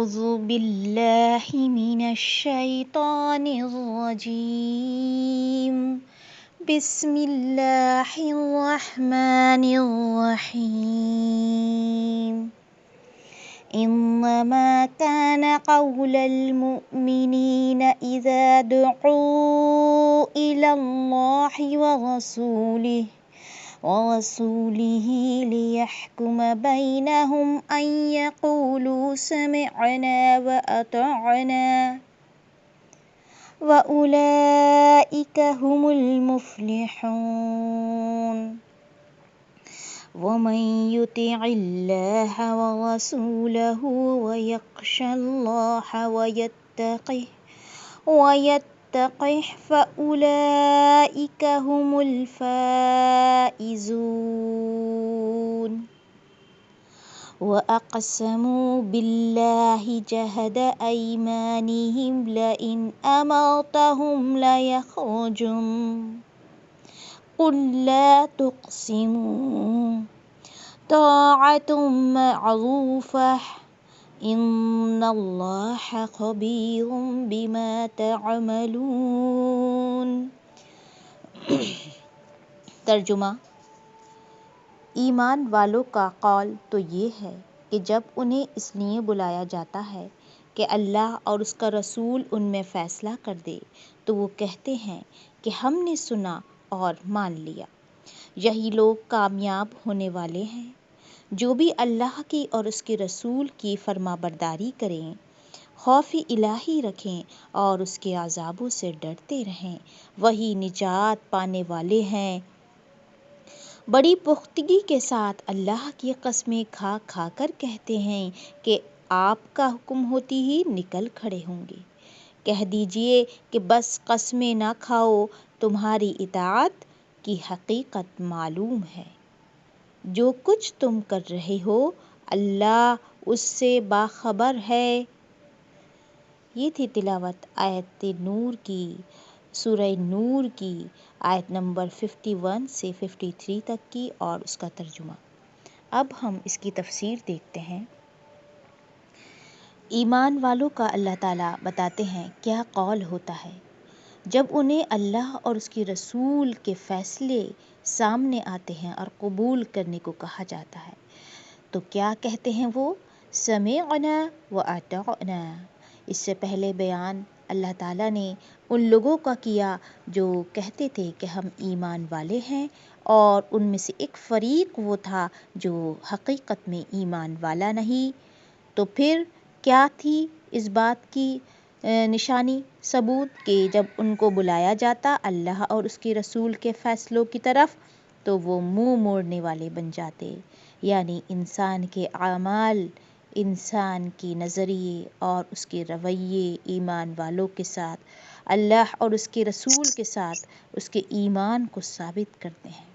أعوذ بالله من الشيطان الرجيم بسم الله الرحمن الرحيم إنما كان قول المؤمنين إذا دعوا إلى الله ورسوله ليحكم بينهم أن يقولوا سمعنا وأطعنا وأولئك هم المفلحون ومن يطع الله ورسوله ويخش الله ويتقه فأولئك هم الفائزون وأقسموا بالله جهد أيمانهم لئن أمرتهم ليخرجن قل لا تقسموا طاعة معروفة إن الله خبير بما تعملون۔ ترجمہ: ایمان والوں کا قول تو یہ ہے کہ جب انہیں اس لیے بلایا جاتا ہے کہ اللہ اور اس کا رسول ان میں فیصلہ کر دے تو وہ کہتے ہیں کہ ہم نے سنا اور مان لیا۔ یہی لوگ کامیاب ہونے والے ہیں جو بھی اللہ کی اور اس کے رسول کی فرما برداری کریں، خوف الہی رکھیں اور اس کے عذابوں سے ڈرتے رہیں، وہی نجات پانے والے ہیں۔ بڑی پختگی کے ساتھ اللہ کی قسمیں کھا کھا کر کہتے ہیں کہ آپ کا حکم ہوتی ہی نکل کھڑے ہوں گے۔ کہہ دیجئے کہ بس قسمیں نہ کھاؤ، تمہاری اطاعت کی حقیقت معلوم ہے۔ جو کچھ تم کر رہے ہو اللہ اس سے باخبر ہے۔ یہ تھی تلاوت آیت نور کی سورہ نور کی آیت نمبر 51 سے 53 تک کی اور اس کا ترجمہ۔ اب ہم اس کی تفسیر دیکھتے ہیں۔ ایمان والوں کا اللہ تعالیٰ بتاتے ہیں کیا قول ہوتا ہے جب انہیں اللہ اور اس کے رسول کے فیصلے سامنے آتے ہیں اور قبول کرنے کو کہا جاتا ہے تو کیا کہتے ہیں وہ؟ سمعنا وأطعنا۔ اس سے پہلے بیان اللہ تعالیٰ نے ان لوگوں کا کیا جو کہتے تھے کہ ہم ایمان والے ہیں اور ان میں سے ایک فریق وہ تھا جو حقیقت میں ایمان والا نہیں۔ تو پھر کیا تھی اس بات کی نشانی ثبوت کہ جب ان کو بلایا جاتا اللہ اور اس کے رسول کے فیصلوں کی طرف تو وہ منہ موڑنے والے بن جاتے، یعنی انسان کے اعمال، انسان کے نظریے اور اس کے رویے ایمان والوں کے ساتھ، اللہ اور اس کے رسول کے ساتھ اس کے ایمان کو ثابت کرتے ہیں۔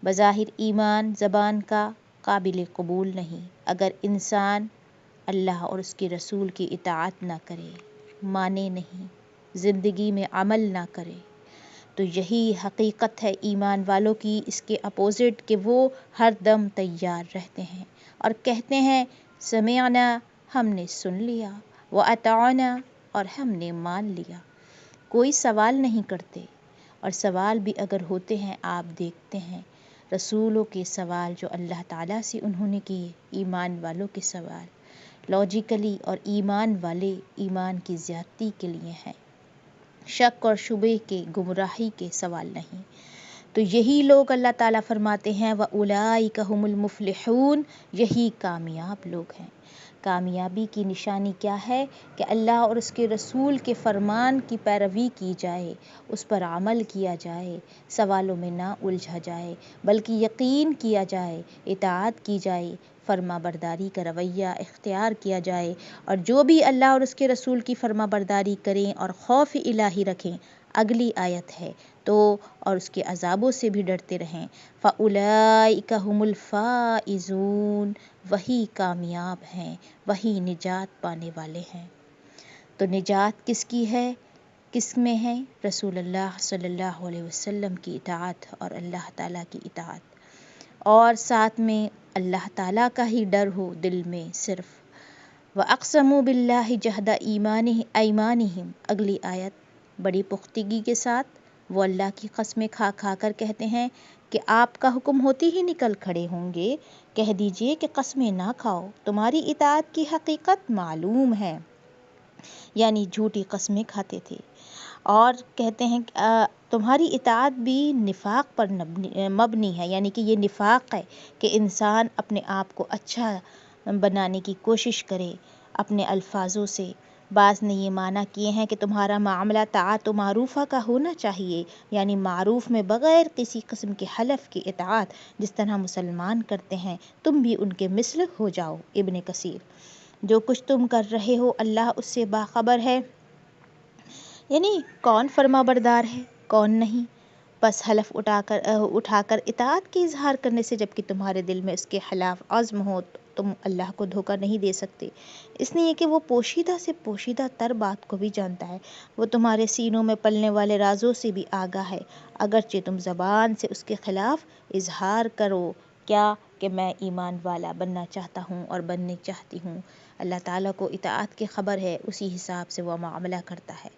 بظاہر ایمان زبان کا قابل قبول نہیں اگر انسان اللہ اور اس کے رسول کی اطاعت نہ کرے، مانے نہیں، زندگی میں عمل نہ کرے، تو یہی حقیقت ہے ایمان والوں کی۔ اس کے اپوزٹ کہ وہ ہر دم تیار رہتے ہیں اور کہتے ہیں سمعنا، ہم نے سن لیا، وأطعنا، اور ہم نے مان لیا۔ کوئی سوال نہیں کرتے، اور سوال بھی اگر ہوتے ہیں آپ دیکھتے ہیں رسولوں کے سوال جو اللہ تعالیٰ سے انہوں نے کیے، ایمان والوں کے سوال لاجیکلی اور ایمان والے ایمان کی زیادتی کے لیے ہیں، شک اور شبہ کے، گمراہی کے سوال نہیں۔ تو یہی لوگ اللہ تعالیٰ فرماتے ہیں وَأُولَئِكَ هُمُ الْمُفْلِحُونَ، یہی کامیاب لوگ ہیں۔ کامیابی کی نشانی کیا ہے کہ اللہ اور اس کے رسول کے فرمان کی پیروی کی جائے، اس پر عمل کیا جائے، سوالوں میں نہ الجھا جائے بلکہ یقین کیا جائے، اطاعت کی جائے، فرما برداری کا رویہ اختیار کیا جائے، اور جو بھی اللہ اور اس کے رسول کی فرما برداری کریں اور خوف الہی رکھیں، اگلی آیت ہے تو اور اس کے عذابوں سے بھی ڈرتے رہیں، فَأُولَئِكَ هُمُ الْفَائِزُونَ، وہی کامیاب ہیں، وہی نجات پانے والے ہیں۔ تو نجات کس کی ہے، کس میں ہے؟ رسول اللہ صلی اللہ علیہ وسلم کی اطاعت اور اللہ تعالیٰ کی اطاعت، اور ساتھ میں اللہ تعالیٰ کا ہی ڈر ہو دل میں صرف، وَأَقْسَمُوا بِاللَّهِ جَهْدَ أَيْمَانِهِمْ، اگلی آیت بڑی پختگی کے ساتھ وہ اللہ کی قسمیں کھا کھا کر کہتے ہیں کہ آپ کا حکم ہوتی ہی نکل کھڑے ہوں گے، کہہ دیجئے کہ قسمیں نہ کھاؤ، تمہاری اطاعت کی حقیقت معلوم ہے، یعنی جھوٹی قسمیں کھاتے تھے اور کہتے ہیں تمہاری اطاعت بھی نفاق پر مبنی ہے، یعنی کہ یہ نفاق ہے کہ انسان اپنے آپ کو اچھا بنانے کی کوشش کرے اپنے الفاظوں سے۔ بعض نے یہ معنی کیے ہیں کہ تمہارا معاملہ طاعت و معروفہ کا ہونا چاہیے، یعنی معروف میں بغیر کسی قسم کے حلف کی اطاعت، جس طرح مسلمان کرتے ہیں تم بھی ان کے مثل ہو جاؤ۔ ابن کثیر۔ جو کچھ تم کر رہے ہو اللہ اس سے باخبر ہے، یعنی کون فرما بردار ہے کون نہیں، بس حلف اٹھا کر اطاعت کی اظہار کرنے سے جبکہ تمہارے دل میں اس کے خلاف عزم ہو تم اللہ کو دھوکہ نہیں دے سکتے، اس لیے کہ وہ پوشیدہ سے پوشیدہ تر بات کو بھی جانتا ہے، وہ تمہارے سینوں میں پلنے والے رازوں سے بھی آگاہ ہے، اگرچہ تم زبان سے اس کے خلاف اظہار کرو کیا کہ میں ایمان والا بننا چاہتا ہوں اور بننے چاہتی ہوں۔ اللہ تعالیٰ کو اطاعت کی خبر ہے، اسی حساب سے وہ معاملہ کرتا ہے۔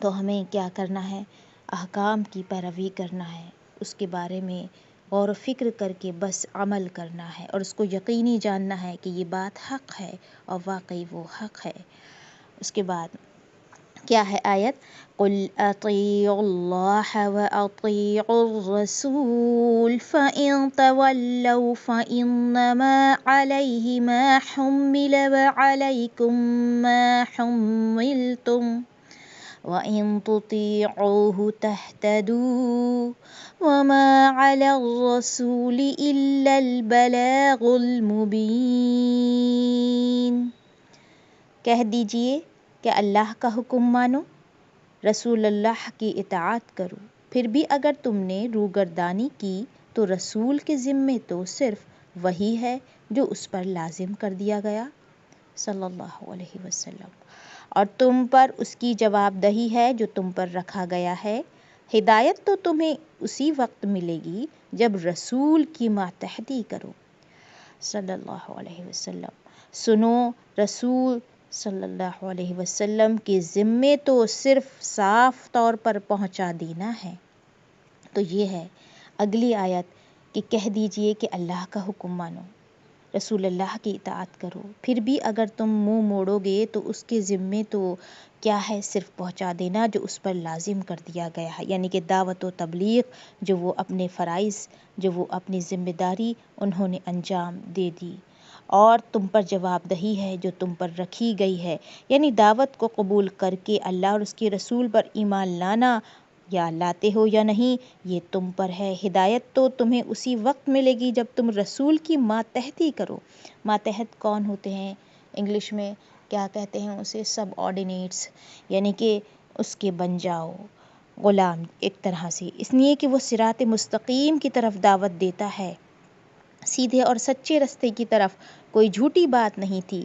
تو ہمیں کیا کرنا ہے؟ احکام کی پیروی کرنا ہے، اس کے بارے میں غور و فکر کر کے بس عمل کرنا ہے اور اس کو یقینی جاننا ہے کہ یہ بات حق ہے اور واقعی وہ حق ہے۔ اس کے بعد کیا ہے آیت؟ قُلْ أَطِيعُوا اللَّهَ وَأَطِيعُوا الرَّسُولَ فَإِن تَوَلَّوْا فَإِنَّمَا عَلَيْهِ مَا حُمِّلَ وَعَلَيْكُمْ مَا حُمِّلْتُمْ وَإِن تُطِيعُوهُ تَهْتَدُوا وَمَا عَلَى الرَّسُولِ إِلَّا الْبَلَاغُ الْمُبِينُ۔ کہہ دیجئے کہ اللہ کا حکم مانو، رسول اللہ کی اطاعت کرو، پھر بھی اگر تم نے روگردانی کی تو رسول کے ذمے تو صرف وہی ہے جو اس پر لازم کر دیا گیا صلی اللہ علیہ وسلم، اور تم پر اس کی جواب دہی ہے جو تم پر رکھا گیا ہے۔ ہدایت تو تمہیں اسی وقت ملے گی جب رسول کی ماتحتی کرو صلی اللہ علیہ وسلم۔ سنو، رسول صلی اللہ علیہ وسلم کے ذمے تو صرف صاف طور پر پہنچا دینا ہے۔ تو یہ ہے اگلی آیت کہ کہہ دیجئے کہ اللہ کا حکم مانو، رسول اللہ کی اطاعت کرو، پھر بھی اگر تم منہ موڑو گے تو اس کے ذمے تو کیا ہے؟ صرف پہنچا دینا جو اس پر لازم کر دیا گیا ہے، یعنی کہ دعوت و تبلیغ، جو وہ اپنے فرائض، جو وہ اپنی ذمہ داری انہوں نے انجام دے دی، اور تم پر جواب دہی ہے جو تم پر رکھی گئی ہے، یعنی دعوت کو قبول کر کے اللہ اور اس کے رسول پر ایمان لانا، یا لاتے ہو یا نہیں یہ تم پر ہے۔ ہدایت تو تمہیں اسی وقت ملے گی جب تم رسول کی ماتحتی کرو۔ ماتحت کون ہوتے ہیں؟ انگلش میں کیا کہتے ہیں اسے؟ سب آرڈینیٹس، یعنی کہ اس کے بن جاؤ، غلام ایک طرح سے، اس لیے کہ وہ صراط مستقیم کی طرف دعوت دیتا ہے، سیدھے اور سچے رستے کی طرف، کوئی جھوٹی بات نہیں تھی۔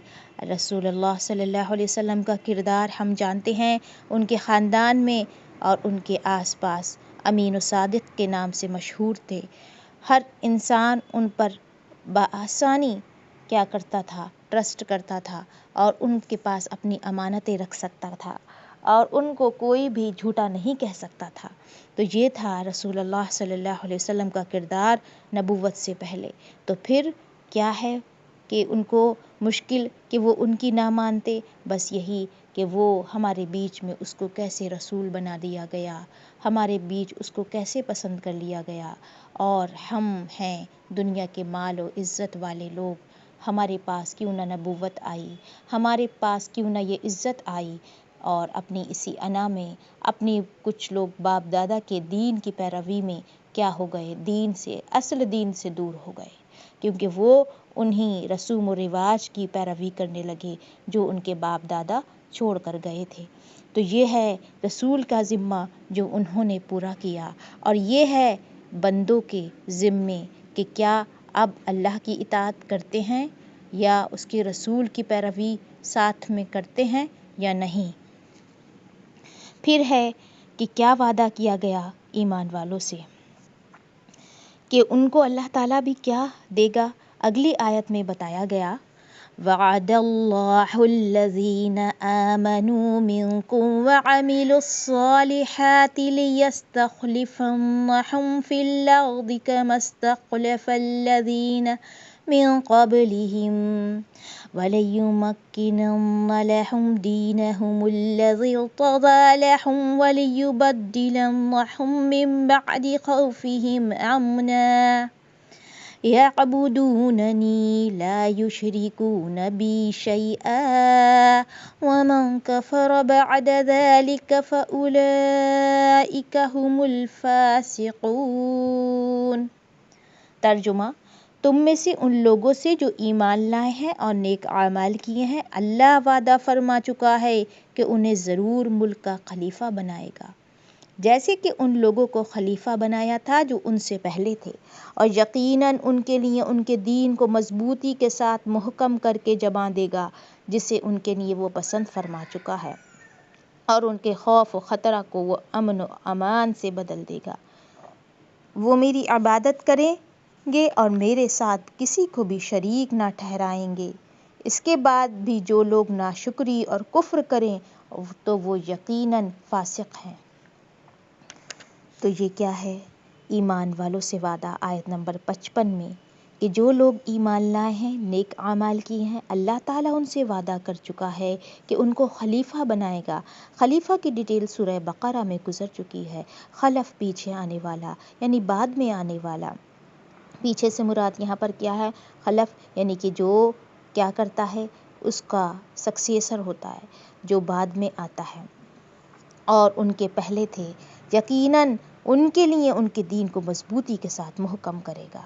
رسول اللہ صلی اللہ علیہ وسلم کا کردار ہم جانتے ہیں، ان کے خاندان میں اور ان کے آس پاس امین و صادق کے نام سے مشہور تھے، ہر انسان ان پر بآسانی کیا کرتا تھا؟ ٹرسٹ کرتا تھا اور ان کے پاس اپنی امانتیں رکھ سکتا تھا اور ان کو کوئی بھی جھوٹا نہیں کہہ سکتا تھا۔ تو یہ تھا رسول اللہ صلی اللہ علیہ وسلم کا کردار نبوت سے پہلے۔ تو پھر کیا ہے کہ ان کو مشکل کہ وہ ان کی نہ مانتے، بس یہی کہ وہ ہمارے بیچ میں اس کو کیسے رسول بنا دیا گیا، ہمارے بیچ اس کو کیسے پسند کر لیا گیا، اور ہم ہیں دنیا کے مال و عزت والے لوگ، ہمارے پاس کیوں نہ نبوت آئی، ہمارے پاس کیوں نہ یہ عزت آئی، اور اپنی اسی انا میں اپنی کچھ لوگ باپ دادا کے دین کی پیروی میں کیا ہو گئے؟ دین سے، اصل دین سے دور ہو گئے، کیونکہ وہ انہی رسوم و رواج کی پیروی کرنے لگے جو ان کے باپ دادا چھوڑ کر گئے تھے۔ تو یہ ہے رسول کا ذمہ جو انہوں نے پورا کیا، اور یہ ہے بندوں کے ذمے کہ کیا اب اللہ کی اطاعت کرتے ہیں یا اس کے رسول کی پیروی ساتھ میں کرتے ہیں یا نہیں۔ پھر ہے کہ کیا وعدہ کیا گیا ایمان والوں سے کہ ان کو اللہ تعالیٰ بھی کیا دے گا۔ اگلی آیت میں بتایا گیا وعد اللہ الذین آمنوا منکم وعملوا الصالحات لیستخلفنہم فی الارض کما استخلف الذین من قبلہم وَلَيُمَكِّنَنَّ لَهُمْ دِينَهُمُ الَّذِي ارْتَضَىٰ لَهُمْ وَلَيُبَدِّلَنَّهُم مِّن بَعْدِ خَوْفِهِمْ أَمْنًا يَعْبُدُونَنِي لَا يُشْرِكُونَ بِي شَيْئًا وَمَن كَفَرَ بَعْدَ ذَلِكَ فَأُولَٰئِكَ هُمُ الْفَاسِقُونَ۔ ترجمہ: تم میں سے ان لوگوں سے جو ایمان لائے ہیں اور نیک اعمال کیے ہیں، اللہ وعدہ فرما چکا ہے کہ انہیں ضرور ملک کا خلیفہ بنائے گا، جیسے کہ ان لوگوں کو خلیفہ بنایا تھا جو ان سے پہلے تھے، اور یقیناً ان کے لیے ان کے دین کو مضبوطی کے ساتھ محکم کر کے جما دے گا جسے ان کے لیے وہ پسند فرما چکا ہے، اور ان کے خوف و خطرہ کو وہ امن و امان سے بدل دے گا۔ وہ میری عبادت کریں گے اور میرے ساتھ کسی کو بھی شریک نہ ٹھہرائیں گے۔ اس کے بعد بھی جو لوگ ناشکری اور کفر کریں تو وہ یقیناً فاسق ہیں۔ تو یہ کیا ہے؟ ایمان والوں سے وعدہ آیت نمبر 55 میں کہ جو لوگ ایمان لائے ہیں، نیک اعمال کیے ہیں، اللہ تعالیٰ ان سے وعدہ کر چکا ہے کہ ان کو خلیفہ بنائے گا۔ خلیفہ کی ڈیٹیل سورہ بقرہ میں گزر چکی ہے۔ خلف پیچھے آنے والا، یعنی بعد میں آنے والا۔ پیچھے سے مراد یہاں پر کیا ہے؟ خلف یعنی کہ جو کیا کرتا ہے، اس کا سکسیسر ہوتا ہے، جو بعد میں آتا ہے اور ان کے پہلے تھے، یقیناً ان کے لیے ان کے دین کو مضبوطی کے ساتھ محکم کرے گا،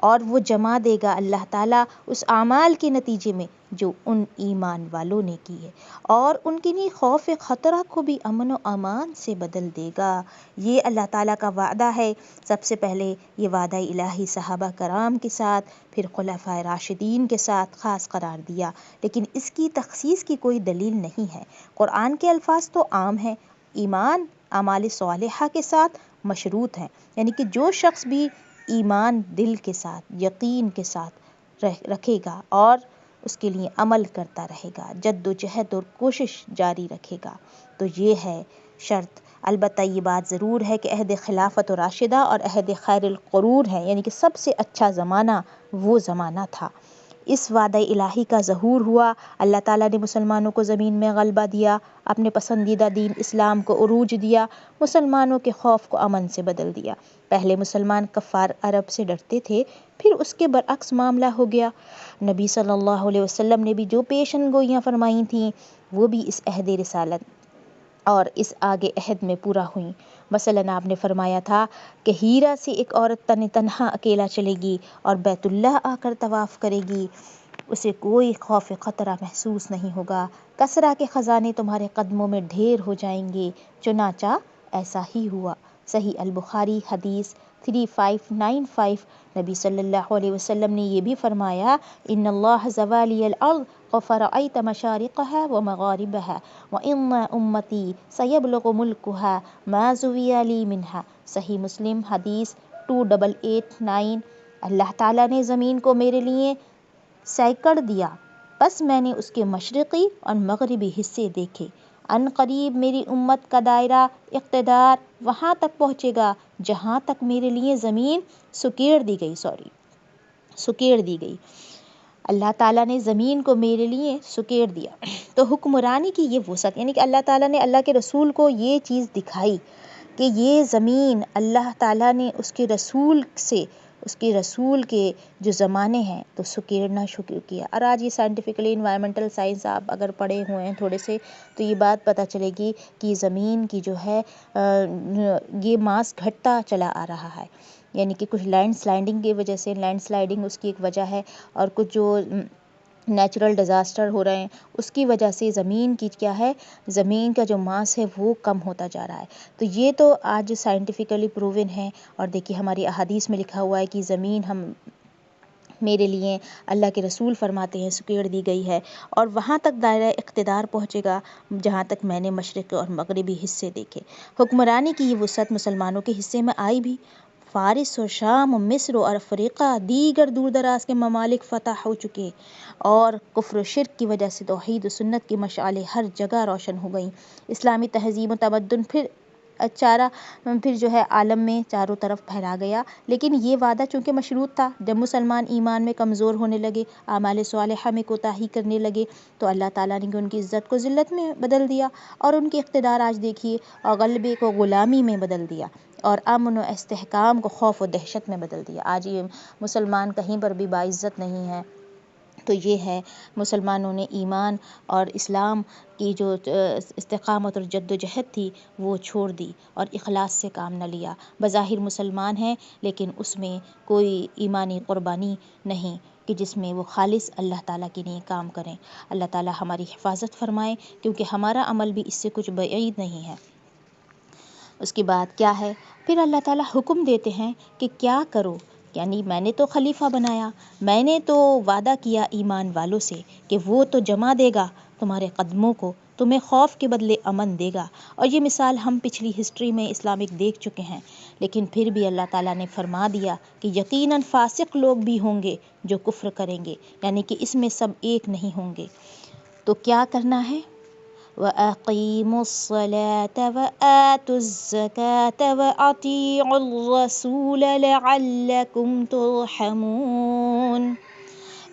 اور وہ جما دے گا اللہ تعالیٰ اس اعمال کے نتیجے میں جو ان ایمان والوں نے کیے، اور ان کے لیے خوف خطرہ کو بھی امن و امان سے بدل دے گا۔ یہ اللہ تعالیٰ کا وعدہ ہے۔ سب سے پہلے یہ وعدہ الہی صحابہ کرام کے ساتھ، پھر خلفائے راشدین کے ساتھ خاص قرار دیا، لیکن اس کی تخصیص کی کوئی دلیل نہیں ہے۔ قرآن کے الفاظ تو عام ہیں، ایمان اعمال صالحہ کے ساتھ مشروط ہیں، یعنی کہ جو شخص بھی ایمان دل کے ساتھ، یقین کے ساتھ رکھے گا اور اس کے لیے عمل کرتا رہے گا، جد و جہد اور کوشش جاری رکھے گا، تو یہ ہے شرط۔ البتہ یہ بات ضرور ہے کہ عہد خلافت و راشدہ اور عہد خیر القرون ہے، یعنی کہ سب سے اچھا زمانہ وہ زمانہ تھا۔ اس وعدہ الہی کا ظہور ہوا، اللہ تعالیٰ نے مسلمانوں کو زمین میں غلبہ دیا، اپنے پسندیدہ دین اسلام کو عروج دیا، مسلمانوں کے خوف کو امن سے بدل دیا۔ پہلے مسلمان کفار عرب سے ڈرتے تھے، پھر اس کے برعکس معاملہ ہو گیا۔ نبی صلی اللہ علیہ وسلم نے بھی جو پیشن گوئیاں فرمائی تھیں وہ بھی اس عہد رسالت اور اس آگے عہد میں پورا ہوئیں۔ مثلاً آپ نے فرمایا تھا کہ ہیرا سے ایک عورت تنہا اکیلا چلے گی اور بیت اللہ آ کر طواف کرے گی، اسے کوئی خوف خطرہ محسوس نہیں ہوگا، کسرا کے خزانے تمہارے قدموں میں ڈھیر ہو جائیں گے، چنانچہ ایسا ہی ہوا۔ صحیح البخاری حدیث 3595، نبی صلی اللہ علیہ وسلم نے یہ بھی فرمایا، ان اللہ زوالی الارض فرأیت مشارقها ومغاربها وان امتی سیبلغ ملکها ما زوی لی منها۔ صحیح مسلم حدیث 2889۔ اللہ تعالیٰ نے زمین کو میرے لیے سینکڑ دیا، بس میں نے اس کے مشرقی اور مغربی حصے دیکھے، ان قریب میری امت کا دائرہ اقتدار وہاں تک پہنچے گا جہاں تک میرے لیے زمین سکیڑ دی گئی۔ اللہ تعالیٰ نے زمین کو میرے لیے سکیڑ دیا۔ تو حکمرانی کی یہ وسعت، یعنی کہ اللہ تعالیٰ نے اللہ کے رسول کو یہ چیز دکھائی کہ یہ زمین اللہ تعالیٰ نے اس کے رسول کے جو زمانے ہیں تو سکیڑنا شروع کیا۔ اور آج یہ سائنٹیفکلی انوائرمنٹل سائنس آپ اگر پڑھے ہوئے ہیں تھوڑے سے تو یہ بات پتہ چلے گی کہ زمین کی جو ہے یہ ماس گھٹتا چلا آ رہا ہے، یعنی کہ کچھ لینڈ سلائڈنگ کی وجہ سے، لینڈ سلائڈنگ اس کی ایک وجہ ہے، اور کچھ جو نیچرل ڈیزاسٹر ہو رہے ہیں اس کی وجہ سے زمین کی کیا ہے، زمین کا جو ماس ہے وہ کم ہوتا جا رہا ہے۔ تو یہ تو آج سائنٹیفکلی پروون ہے، اور دیکھیے ہماری احادیث میں لکھا ہوا ہے کہ زمین میرے لیے اللہ کے رسول فرماتے ہیں سکیڑ دی گئی ہے، اور وہاں تک دائرہ اقتدار پہنچے گا جہاں تک میں نے مشرق اور مغربی حصے دیکھے۔ حکمرانی کی یہ وسعت مسلمانوں کے حصے میں آئی بھی، فارس و شام و مصر و افریقہ دیگر دور دراز کے ممالک فتح ہو چکے اور کفر و شرک کی وجہ سے توحید و سنت کی مشعلیں ہر جگہ روشن ہو گئیں۔ اسلامی تہذیب و تمدن پھر جو ہے عالم میں چاروں طرف پھیلا گیا۔ لیکن یہ وعدہ چونکہ مشروط تھا، جب مسلمان ایمان میں کمزور ہونے لگے، اعمال صالحہ میں کوتاہی کرنے لگے، تو اللہ تعالیٰ نے ان کی عزت کو ذلت میں بدل دیا اور ان کے اقتدار آج دیکھیے، اور غلبے کو غلامی میں بدل دیا اور امن و استحکام کو خوف و دہشت میں بدل دیا۔ آج یہ مسلمان کہیں پر بھی باعزت نہیں ہے۔ تو یہ ہے مسلمانوں نے ایمان اور اسلام کی جو استقامت اور جد و جہد تھی وہ چھوڑ دی اور اخلاص سے کام نہ لیا۔ بظاہر مسلمان ہیں لیکن اس میں کوئی ایمانی قربانی نہیں کہ جس میں وہ خالص اللہ تعالیٰ کے لیے کام کریں۔ اللہ تعالیٰ ہماری حفاظت فرمائے، کیونکہ ہمارا عمل بھی اس سے کچھ بعید نہیں ہے۔ اس کے بعد کیا ہے؟ پھر اللہ تعالیٰ حکم دیتے ہیں کہ کیا کرو، یعنی میں نے تو خلیفہ بنایا، میں نے تو وعدہ کیا ایمان والوں سے کہ وہ تو جمع دے گا تمہارے قدموں کو، تمہیں خوف کے بدلے امن دے گا۔ اور یہ مثال ہم پچھلی ہسٹری میں اسلامک دیکھ چکے ہیں، لیکن پھر بھی اللہ تعالیٰ نے فرما دیا کہ یقیناً فاسق لوگ بھی ہوں گے جو کفر کریں گے، یعنی کہ اس میں سب ایک نہیں ہوں گے۔ تو کیا کرنا ہے؟ وَأَقِيمُوا الصَّلَاةَ وَآتُوا الزَّكَاةَ وَأَطِيعُوا الرَّسُولَ لَعَلَّكُمْ تُرْحَمُونَ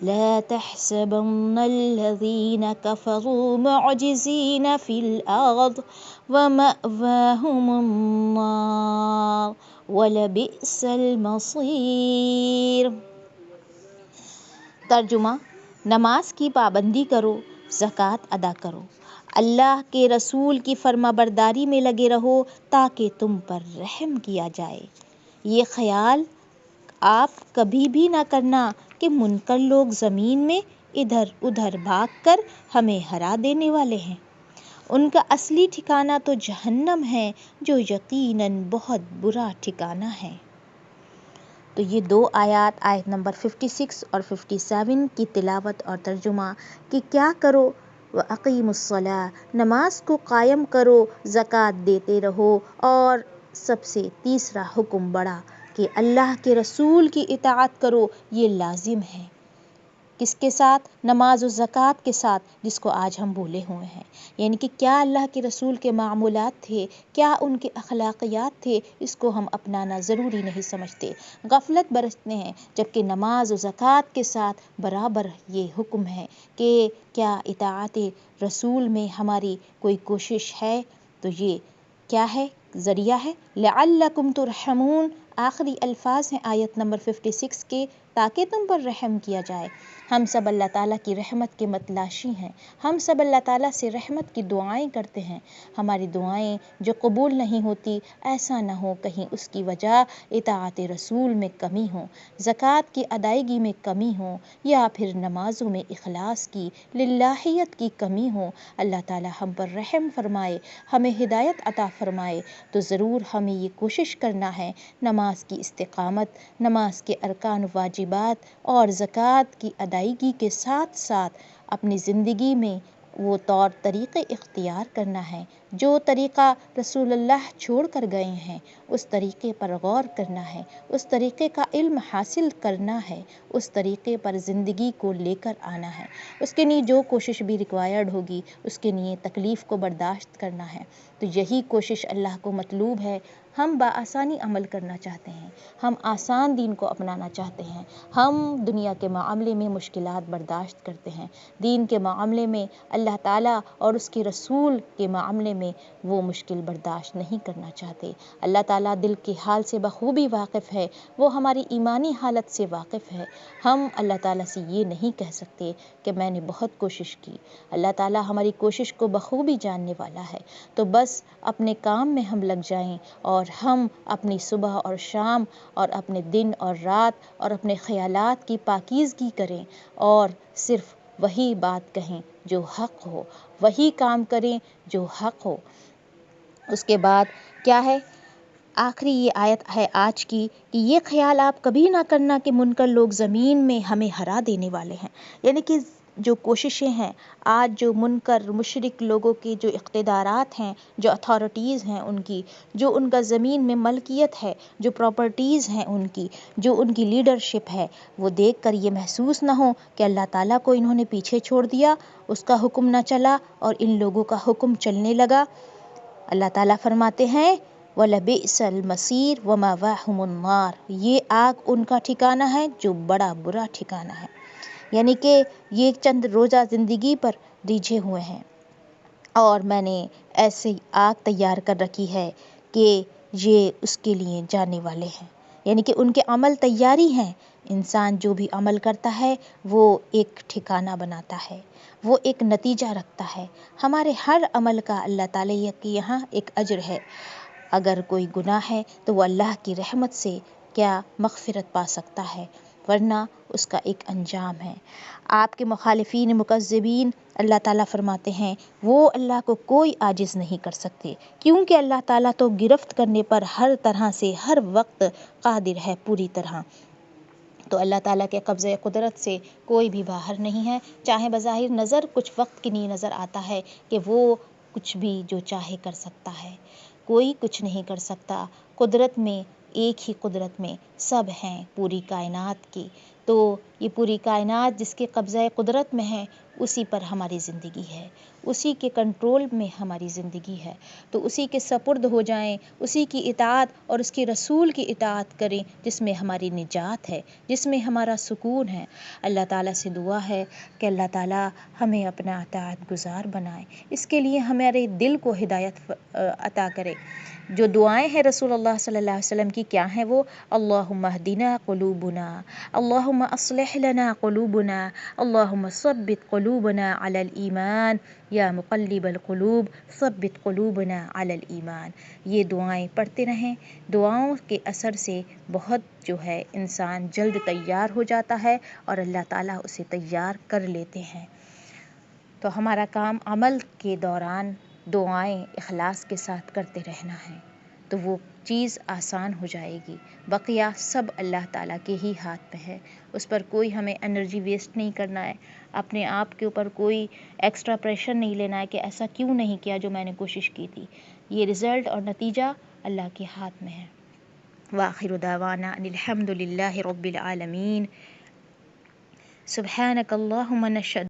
لا تحسبن الذين كفروا معجزين في الأرض ومأواهم النار ولبئس المصير۔ ترجمہ: نماز کی پابندی کرو، زکوٰۃ ادا کرو، اللہ کے رسول کی فرما برداری میں لگے رہو تاکہ تم پر رحم کیا جائے۔ یہ خیال آپ کبھی بھی نہ کرنا کہ منکر لوگ زمین میں ادھر ادھر بھاگ کر ہمیں ہرا دینے والے ہیں۔ ان کا اصلی ٹھکانہ تو جہنم ہے جو یقیناً بہت برا ٹھکانہ ہے۔ تو یہ دو آیات، آیت نمبر 56 اور 57 کی تلاوت اور ترجمہ کہ کیا کرو؟ وَأَقِيمُوا الصَّلَاةَ، نماز کو قائم کرو، زکوٰۃ دیتے رہو، اور سب سے تیسرا حکم بڑا کہ اللہ کے رسول کی اطاعت کرو۔ یہ لازم ہے۔ کس کے ساتھ؟ نماز و زکوٰۃ کے ساتھ، جس کو آج ہم بھولے ہوئے ہیں۔ یعنی کہ کیا اللہ کے رسول کے معمولات تھے، کیا ان کے اخلاقیات تھے، اس کو ہم اپنانا ضروری نہیں سمجھتے، غفلت برتتے ہیں، جبکہ نماز و زکوٰۃ کے ساتھ برابر یہ حکم ہے کہ کیا اطاعت رسول میں ہماری کوئی کوشش ہے؟ تو یہ کیا ہے؟ ذریعہ ہے لعلکم ترحمون۔ آخری الفاظ ہیں آیت نمبر 56 کے، تاکہ تم پر رحم کیا جائے۔ ہم سب اللہ تعالیٰ کی رحمت کے متلاشی ہیں، ہم سب اللہ تعالیٰ سے رحمت کی دعائیں کرتے ہیں۔ ہماری دعائیں جو قبول نہیں ہوتی، ایسا نہ ہو کہیں اس کی وجہ اطاعت رسول میں کمی ہو، زکوٰۃ کی ادائیگی میں کمی ہو، یا پھر نمازوں میں اخلاص کی، للہیت کی کمی ہو۔ اللہ تعالیٰ ہم پر رحم فرمائے، ہمیں ہدایت عطا فرمائے۔ تو ضرور ہمیں یہ کوشش کرنا ہے نماز کی استقامت، نماز کے ارکان و واجبات اور زکوٰۃ کی ادائیگی کے ساتھ ساتھ اپنی زندگی میں وہ طور طریقے اختیار کرنا ہے جو طریقہ رسول اللہ چھوڑ کر گئے ہیں، اس طریقے پر غور کرنا ہے، اس طریقے کا علم حاصل کرنا ہے، اس طریقے پر زندگی کو لے کر آنا ہے۔ اس کے لیے جو کوشش بھی ریکوائرڈ ہوگی، اس کے لیے تکلیف کو برداشت کرنا ہے۔ تو یہی کوشش اللہ کو مطلوب ہے۔ ہم بآسانی عمل کرنا چاہتے ہیں، ہم آسان دین کو اپنانا چاہتے ہیں، ہم دنیا کے معاملے میں مشکلات برداشت کرتے ہیں، دین کے معاملے میں، اللہ تعالیٰ اور اس کے رسول کے معاملے میں وہ مشکل برداشت نہیں کرنا چاہتے۔ اللہ تعالیٰ دل کے حال سے بخوبی واقف ہے، وہ ہماری ایمانی حالت سے واقف ہے۔ ہم اللہ تعالیٰ سے یہ نہیں کہہ سکتے کہ میں نے بہت کوشش کی۔ اللہ تعالیٰ ہماری کوشش کو بخوبی جاننے والا ہے۔ تو بس اپنے کام میں ہم لگ جائیں اور ہم اپنی صبح اور شام اور اپنے دن اور رات اور اپنے خیالات کی پاکیزگی کریں اور صرف وہی بات کہیں جو حق ہو، وہی کام کریں جو حق ہو۔ اس کے بعد کیا ہے؟ آخری یہ آیت ہے آج کی کہ یہ خیال آپ کبھی نہ کرنا کہ منکر لوگ زمین میں ہمیں ہرا دینے والے ہیں، یعنی کہ جو کوششیں ہیں، آج جو منکر مشرک لوگوں کے جو اقتدارات ہیں، جو اتھارٹیز ہیں ان کی، جو ان کا زمین میں ملکیت ہے، جو پراپرٹیز ہیں ان کی، جو ان کی لیڈرشپ ہے، وہ دیکھ کر یہ محسوس نہ ہو کہ اللہ تعالیٰ کو انہوں نے پیچھے چھوڑ دیا، اس کا حکم نہ چلا اور ان لوگوں کا حکم چلنے لگا۔ اللہ تعالیٰ فرماتے ہیں وَلَبِئْسَ الْمَصِيرُ وَمَأْوَاهُمُ النَّارُ، یہ آگ ان کا ٹھکانہ ہے جو بڑا برا ٹھکانہ ہے۔ یعنی کہ یہ چند روزہ زندگی پر ریجھے ہوئے ہیں، اور میں نے ایسی آگ تیار کر رکھی ہے کہ یہ اس کے لیے جانے والے ہیں، یعنی کہ ان کے عمل تیاری ہیں۔ انسان جو بھی عمل کرتا ہے وہ ایک ٹھکانہ بناتا ہے، وہ ایک نتیجہ رکھتا ہے۔ ہمارے ہر عمل کا اللہ تعالیٰ کے یہاں ایک اجر ہے۔ اگر کوئی گناہ ہے تو وہ اللہ کی رحمت سے کیا مغفرت پا سکتا ہے، ورنہ اس کا ایک انجام ہے۔ آپ کے مخالفین مکذبین، اللہ تعالیٰ فرماتے ہیں وہ اللہ کو کوئی عاجز نہیں کر سکتے، کیونکہ اللہ تعالیٰ تو گرفت کرنے پر ہر طرح سے ہر وقت قادر ہے پوری طرح۔ تو اللہ تعالیٰ کے قبضہ قدرت سے کوئی بھی باہر نہیں ہے، چاہے بظاہر نظر کچھ وقت کے لیے نظر آتا ہے کہ وہ کچھ بھی جو چاہے کر سکتا ہے، کوئی کچھ نہیں کر سکتا۔ قدرت میں ایک ہی قدرت میں سب ہیں پوری کائنات کی، تو یہ پوری کائنات جس کے قبضہ قدرت میں ہے اسی پر ہماری زندگی ہے، اسی کے کنٹرول میں ہماری زندگی ہے، تو اسی کے سپرد ہو جائیں، اسی کی اطاعت اور اس کے رسول کی اطاعت کریں، جس میں ہماری نجات ہے، جس میں ہمارا سکون ہے۔ اللہ تعالیٰ سے دعا ہے کہ اللہ تعالیٰ ہمیں اپنا اطاعت گزار بنائے، اس کے لیے ہمارے دل کو ہدایت عطا کرے۔ جو دعائیں ہیں رسول اللہ صلی اللہ علیہ وسلم کی کیا ہیں وہ؟ اللہم اہدنا قلوبنا، اللہم اصلح لنا قلوبنا، اللہم ثبت قلوبنا علی الایمان، یا مقلب القلوب ثبت قلوبنا علی الایمان۔ یہ دعائیں پڑھتے رہیں، دعاؤں کے اثر سے بہت جو ہے انسان جلد تیار ہو جاتا ہے اور اللہ تعالیٰ اسے تیار کر لیتے ہیں۔ تو ہمارا کام عمل کے دوران دعائیں اخلاص کے ساتھ کرتے رہنا ہے، تو وہ چیز آسان ہو جائے گی۔ بقیہ سب اللہ تعالیٰ کے ہی ہاتھ میں ہے، اس پر کوئی ہمیں انرجی ویسٹ نہیں کرنا ہے، اپنے آپ کے اوپر کوئی ایکسٹرا پریشر نہیں لینا ہے کہ ایسا کیوں نہیں کیا جو میں نے کوشش کی تھی۔ یہ رزلٹ اور نتیجہ اللہ کے ہاتھ میں ہے۔ وآخر دعوانا ان الحمد للہ رب العالمین۔ سبحانک اللہم نشہد